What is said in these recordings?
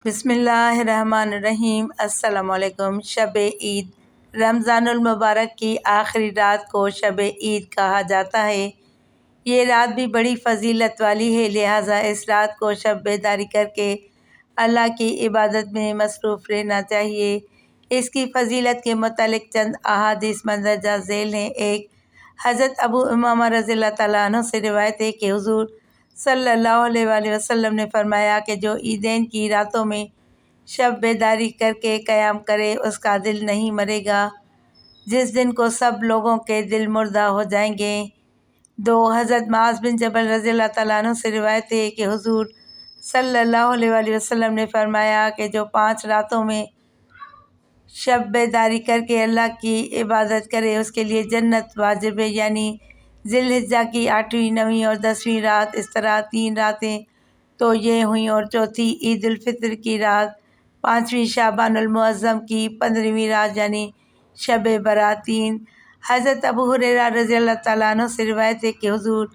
بسم اللہ الرحمن الرحیم۔ السلام علیکم۔ شب عید رمضان المبارک کی آخری رات کو شب عید کہا جاتا ہے۔ یہ رات بھی بڑی فضیلت والی ہے، لہٰذا اس رات کو شب بیداری کر کے اللہ کی عبادت میں مصروف رہنا چاہیے۔ اس کی فضیلت کے متعلق چند احادیث مندرجہ ذیل ہیں۔ ایک، حضرت ابو امامہ رضی اللہ تعالیٰ عنہ سے روایت ہے کہ حضور صلی اللہ علیہ وآلہ وسلم نے فرمایا کہ جو عیدین کی راتوں میں شب بیداری کر کے قیام کرے اس کا دل نہیں مرے گا، جس دن کو سب لوگوں کے دل مردہ ہو جائیں گے۔ دو، حضرت معاذ بن جبل رضی اللہ تعالیٰ عنہ سے روایت ہے کہ حضور صلی اللہ علیہ وآلہ وسلم نے فرمایا کہ جو 5 راتوں میں شب بیداری کر کے اللہ کی عبادت کرے اس کے لیے جنت واجب ہے، یعنی ذی الحجہ کی 8ویں، 9ویں اور 10ویں رات، اس طرح 3 راتیں تو یہ ہوئیں، اور چوتھی عید الفطر کی رات، 5ویں شعبان المعظم کی 15ویں رات یعنی شب برات 3۔ حضرت ابو ہریرہ رضی اللہ تعالیٰ عنہ سے روایت ہے کہ حضور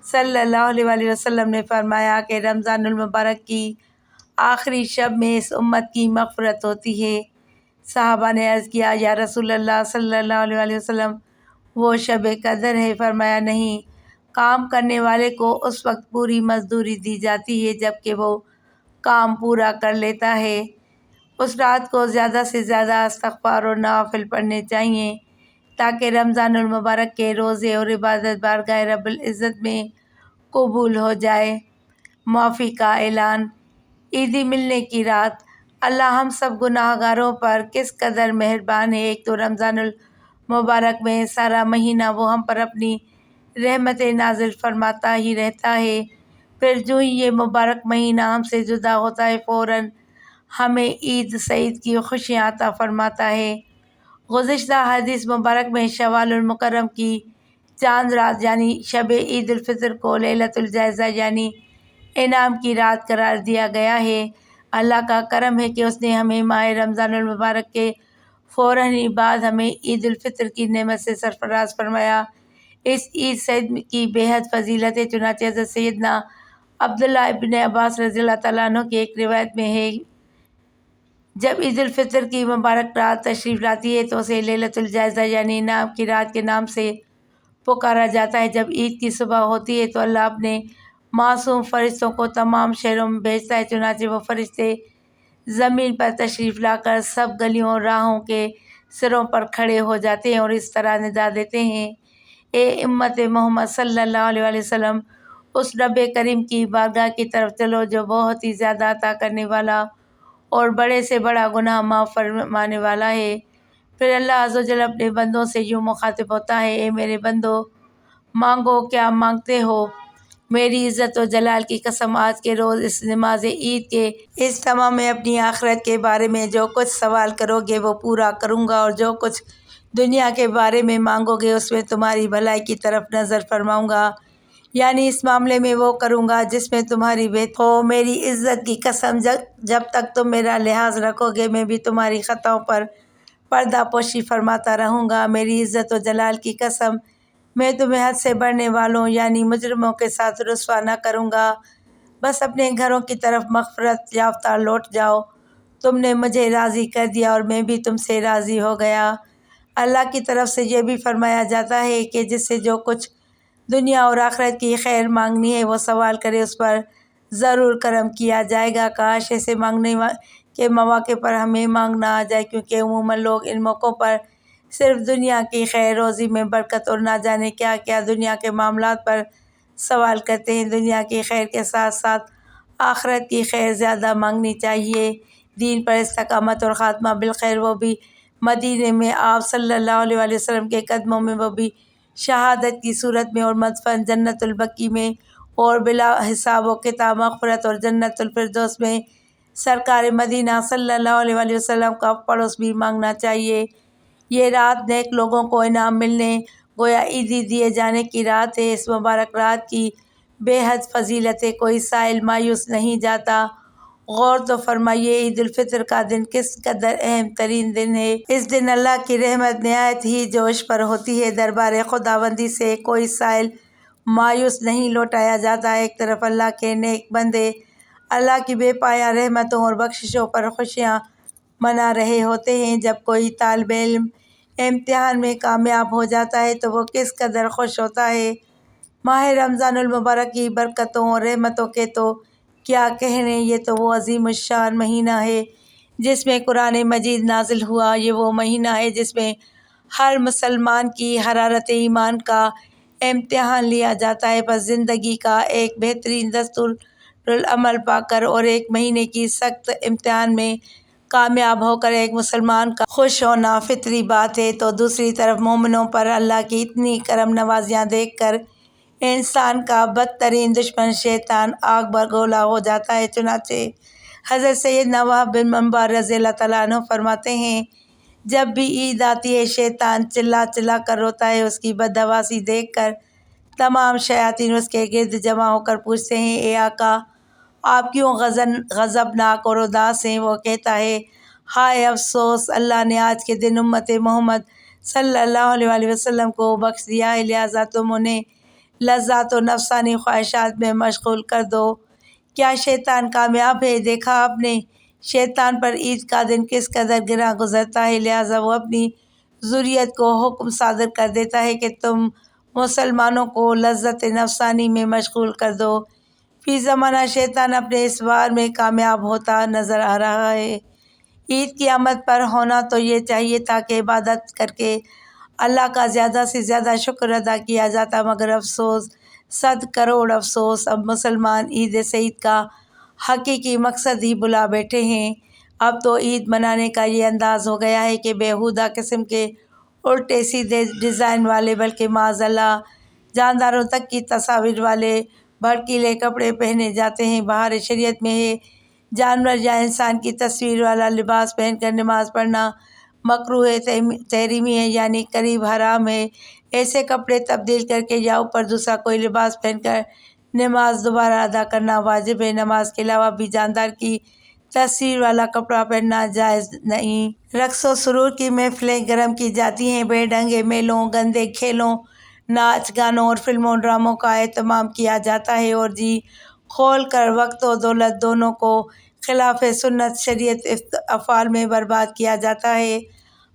صلی اللہ علیہ وآلہ وسلم نے فرمایا کہ رمضان المبارک کی آخری شب میں اس امت کی مغفرت ہوتی ہے۔ صحابہ نے عرض کیا، یا رسول اللہ صلی اللہ علیہ وآلہ وسلم، وہ شب قدر ہے؟ فرمایا، نہیں، کام کرنے والے کو اس وقت پوری مزدوری دی جاتی ہے جب کہ وہ کام پورا کر لیتا ہے۔ اس رات کو زیادہ سے زیادہ استغفار اور نوافل پڑھنے چاہیے تاکہ رمضان المبارک کے روزے اور عبادت بارگاہ رب العزت میں قبول ہو جائے۔ معافی کا اعلان۔ عیدی ملنے کی رات۔ اللہ ہم سب گناہ گاروں پر کس قدر مہربان ہے۔ ایک تو رمضان المبارک میں سارا مہینہ وہ ہم پر اپنی رحمتیں نازل فرماتا ہی رہتا ہے، پھر جو ہی یہ مبارک مہینہ ہم سے جدا ہوتا ہے فوراً ہمیں عید سعید کی خوشیاں عطا فرماتا ہے۔ گزشتہ حدیث مبارک میں شوال المکرم کی چاند رات یعنی شب عید الفطر کو لیلۃ الجائزہ یعنی انعام کی رات قرار دیا گیا ہے۔ اللہ کا کرم ہے کہ اس نے ہمیں ماہ رمضان المبارک کے فوراً ہی بعد ہمیں عید الفطر کی نعمت سے سرفراز فرمایا۔ اس عید سعید کی بے حد فضیلت ہے، چنانچہ حضرت سیدنا عبداللہ ابن عباس رضی اللہ تعالیٰ عنہ کی ایک روایت میں ہے، جب عید الفطر کی مبارک رات تشریف لاتی ہے تو اسے لیلۃ الجائزہ یعنی انعام کی رات کے نام سے پکارا جاتا ہے۔ جب عید کی صبح ہوتی ہے تو اللہ اپنے معصوم فرشتوں کو تمام شہروں میں بھیجتا ہے، چنانچہ وہ فرشتے زمین پر تشریف لا کر سب گلیوں اور راہوں کے سروں پر کھڑے ہو جاتے ہیں اور اس طرح ندا دیتے ہیں، اے امت محمد صلی اللہ علیہ وآلہ وسلم، اس رب کریم کی بارگاہ کی طرف چلو جو بہت ہی زیادہ عطا کرنے والا اور بڑے سے بڑا گناہ معاف فرمانے والا ہے۔ پھر اللہ عز و جل اپنے بندوں سے یوں مخاطب ہوتا ہے، اے میرے بندو، مانگو کیا مانگتے ہو، میری عزت و جلال کی قسم آج کے روز اس نماز عید کے اجتماع میں اپنی آخرت کے بارے میں جو کچھ سوال کرو گے وہ پورا کروں گا، اور جو کچھ دنیا کے بارے میں مانگو گے اس میں تمہاری بھلائی کی طرف نظر فرماؤں گا، یعنی اس معاملے میں وہ کروں گا جس میں تمہاری بہتری ہو۔ میری عزت کی قسم، جب تک تم میرا لحاظ رکھو گے میں بھی تمہاری خطاؤں پر پردہ پوشی فرماتا رہوں گا۔ میری عزت و جلال کی قسم، میں تمہیں حد سے بڑھنے والوں یعنی مجرموں کے ساتھ رسوا نہ کروں گا۔ بس اپنے گھروں کی طرف مغفرت یافتہ لوٹ جاؤ، تم نے مجھے راضی کر دیا اور میں بھی تم سے راضی ہو گیا۔ اللہ کی طرف سے یہ بھی فرمایا جاتا ہے کہ جس سے جو کچھ دنیا اور آخرت کی خیر مانگنی ہے وہ سوال کرے، اس پر ضرور کرم کیا جائے گا۔ کاش ایسے مانگنے کے مواقع پر ہمیں مانگنا آ جائے، کیونکہ عموماً لوگ ان موقعوں پر صرف دنیا کی خیر روزی میں برکت اور نہ جانے کیا کیا دنیا کے معاملات پر سوال کرتے ہیں۔ دنیا کی خیر کے ساتھ ساتھ آخرت کی خیر زیادہ مانگنی چاہیے۔ دین پر استقامت اور خاتمہ بالخیر، وہ بھی مدینے میں آپ صلی اللہ علیہ وآلہ وسلم کے قدموں میں، وہ بھی شہادت کی صورت میں، اور مدفن جنت البقیع میں، اور بلا حساب و کتاب مغفرت اور جنت الفردوس میں سرکار مدینہ صلی اللہ علیہ وآلہ وسلم کا پڑوس بھی مانگنا چاہیے۔ یہ رات نیک لوگوں کو انعام ملنے گویا عیدی دیے جانے کی رات ہے۔ اس مبارک رات کی بے حد فضیلت ہے، کوئی سائل مایوس نہیں جاتا۔ غور تو فرمائیے، عید الفطر کا دن کس قدر اہم ترین دن ہے۔ اس دن اللہ کی رحمت نہایت ہی جوش پر ہوتی ہے، دربار خداوندی سے کوئی سائل مایوس نہیں لوٹایا جاتا۔ ایک طرف اللہ کے نیک بندے اللہ کی بے پایا رحمتوں اور بخششوں پر خوشیاں منا رہے ہوتے ہیں۔ جب کوئی طالب علم امتحان میں کامیاب ہو جاتا ہے تو وہ کس قدر خوش ہوتا ہے۔ ماہ رمضان المبارک کی برکتوں اور رحمتوں کے تو کیا کہنے، یہ تو وہ عظیم الشان مہینہ ہے جس میں قرآن مجید نازل ہوا۔ یہ وہ مہینہ ہے جس میں ہر مسلمان کی حرارت ایمان کا امتحان لیا جاتا ہے۔ بس زندگی کا ایک بہترین دستور العمل پا کر اور ایک مہینے کی سخت امتحان میں کامیاب ہو کر ایک مسلمان کا خوش ہونا فطری بات ہے، تو دوسری طرف مومنوں پر اللہ کی اتنی کرم نوازیاں دیکھ کر انسان کا بدترین دشمن شیطان آگ بگولا ہو جاتا ہے۔ چنانچہ حضرت سیدنا وہب بن منبع رضی اللہ تعالیٰ عنہ فرماتے ہیں، جب بھی عید آتی ہے شیطان چلا چلا کر روتا ہے۔ اس کی بدحواسی دیکھ کر تمام شیاطین اس کے گرد جمع ہو کر پوچھتے ہیں، اے آقا آپ کیوں غضبناک اور اداس ہیں؟ وہ کہتا ہے، ہائے افسوس، اللہ نے آج کے دن امت محمد صلی اللہ علیہ وآلہ وسلم کو بخش دیا ہے، لہٰذا تم انہیں لذات و نفسانی خواہشات میں مشغول کر دو۔ کیا شیطان کامیاب ہے؟ دیکھا آپ نے شیطان پر عید کا دن کس قدر گراں گزرتا ہے، لہٰذا وہ اپنی ذریت کو حکم صادر کر دیتا ہے کہ تم مسلمانوں کو لذت نفسانی میں مشغول کر دو۔ فی زمانہ شیطان اپنے اس وار میں کامیاب ہوتا نظر آ رہا ہے۔ عید کی آمد پر ہونا تو یہ چاہیے تھا کہ عبادت کر کے اللہ کا زیادہ سے زیادہ شکر ادا کیا جاتا، مگر افسوس، 100 کروڑ افسوس، اب مسلمان عید سعید کا حقیقی مقصد ہی بھلا بیٹھے ہیں۔ اب تو عید منانے کا یہ انداز ہو گیا ہے کہ بیہودہ قسم کے الٹے سیدھے ڈیزائن والے، بلکہ معاذ اللہ جانداروں تک کی تصاویر والے بھڑکیلے کپڑے پہنے جاتے ہیں۔ بہار شریعت میں ہے جانور یا انسان کی تصویر والا لباس پہن کر نماز پڑھنا مکروہ تحریمی ہے، یعنی قریب حرام ہے۔ ایسے کپڑے تبدیل کر کے یا اوپر دوسرا کوئی لباس پہن کر نماز دوبارہ ادا کرنا واجب ہے۔ نماز کے علاوہ بھی جاندار کی تصویر والا کپڑا پہننا جائز نہیں۔ رقص و سرور کی محفلیں گرم کی جاتی ہیں، بے ڈھنگے میلوں، گندے کھیلوں، ناچ گانوں اور فلموں ڈراموں کا اہتمام کیا جاتا ہے، اور جی کھول کر وقت و دولت دونوں کو خلاف سنت شریعت افعال میں برباد کیا جاتا ہے۔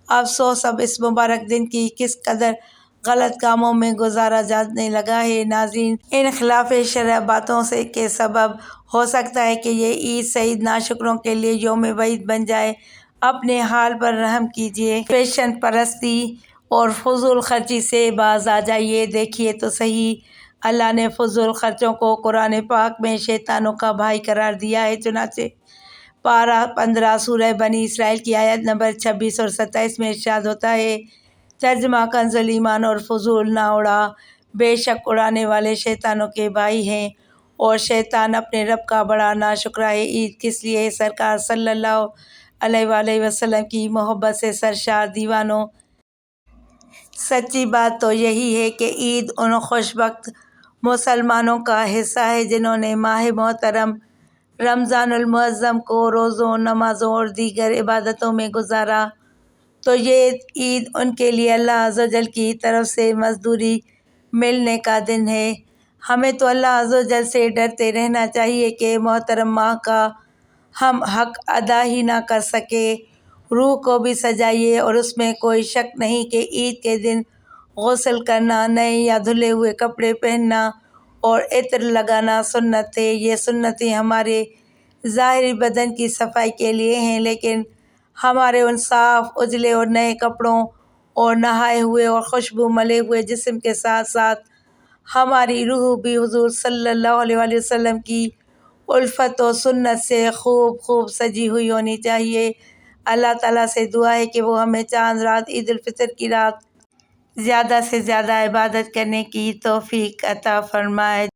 افسوس، اب اس مبارک دن کی کس قدر غلط کاموں میں گزارا جانے لگا ہے۔ ناظرین، ان خلاف شرع باتوں سے کے سبب ہو سکتا ہے کہ یہ عید سعید ناشکروں کے لیے یوم وعید بن جائے۔ اپنے حال پر رحم کیجیے، فیشن پرستی اور فضول خرچی سے باز آ جائیے۔ دیکھیے تو صحیح، اللہ نے فضول خرچوں کو قرآن پاک میں شیطانوں کا بھائی قرار دیا ہے۔ چنانچہ پارہ 15 سورہ بنی اسرائیل کی آیت نمبر 26 اور 27 میں ارشاد ہوتا ہے، ترجمہ کنز ایمان، اور فضول نہ اڑا، بے شک اڑانے والے شیطانوں کے بھائی ہیں، اور شیطان اپنے رب کا بڑا ناشکرا ہے۔ عید کس لیے ہے؟ سرکار صلی اللہ علیہ وآلہ وسلم کی محبت سے سرشار دیوانوں، سچی بات تو یہی ہے کہ عید ان خوش بخت مسلمانوں کا حصہ ہے جنہوں نے ماہ محترم رمضان المعظم کو روزوں، نمازوں اور دیگر عبادتوں میں گزارا، تو یہ عید ان کے لیے اللہ عز و جل کی طرف سے مزدوری ملنے کا دن ہے۔ ہمیں تو اللہ عز و جل سے ڈرتے رہنا چاہیے کہ محترم ماہ کا ہم حق ادا ہی نہ کر سکے۔ روح کو بھی سجائیے، اور اس میں کوئی شک نہیں کہ عید کے دن غسل کرنا، نئے یا دھلے ہوئے کپڑے پہننا اور عطر لگانا سنت ہے۔ یہ سنتیں ہمارے ظاہری بدن کی صفائی کے لیے ہیں، لیکن ہمارے ان صاف اجلے اور نئے کپڑوں اور نہائے ہوئے اور خوشبو ملے ہوئے جسم کے ساتھ ساتھ ہماری روح بھی حضور صلی اللہ علیہ وآلہ وسلم کی الفت و سنت سے خوب سجی ہوئی ہونی چاہیے۔ اللہ تعالیٰ سے دعا ہے کہ وہ ہمیں چاند رات عید الفطر کی رات زیادہ سے زیادہ عبادت کرنے کی توفیق عطا فرمائے۔